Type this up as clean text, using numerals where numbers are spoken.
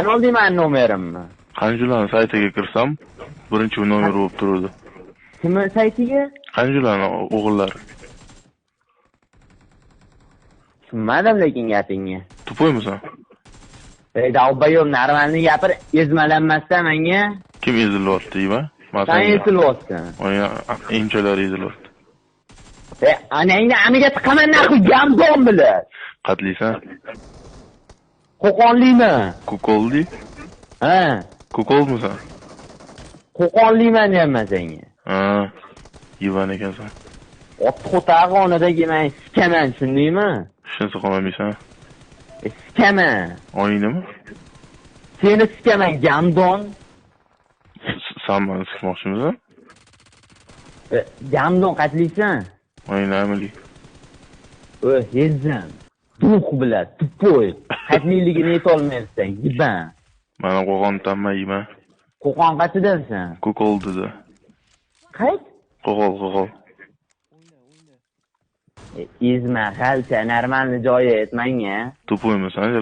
olding meni nomerimni. Qanjulan saytiga kirsam, birinchi nomer bo'lib turadi. Kimni saytiga? Qanjulan o'g'illari. Tushunmadim lekin gapingni. Tupoymisan? Dalbayom normalni gapir, ezmalanmasdan menga. Kim ezilyapti, deyman? Sen ezilyapsan. Oyna emchalar ezilyapti. Anangni amiga tiqaman naxuy gamdon bilan. Qatlisan? Qo'qonliymi? Ko'koldi? Ha. Ko'kolmisan? Qo'qonliyman deyman senga. Ha. Yivan ekansan. Otni qo'tag'onidagi men sikaman, shundaymi? Shunisi qolmaysan. Sikaman. Oynimi? Seni sikaman gamdon. Sen beni sıkmoqchimisan? Gamdon qatlisan? Oynamili. Yezzam. Duh bilan, tupoy. Qatliligini yetolmaysan, yiban. Mana Qo'qon tanma yeyman. Qo'qon qachidansan? Ko'kol dedi. Qayt? Qo'qol. Izma, xalcha, normalni joyi aytmang-a. Tupoymisan, o'zi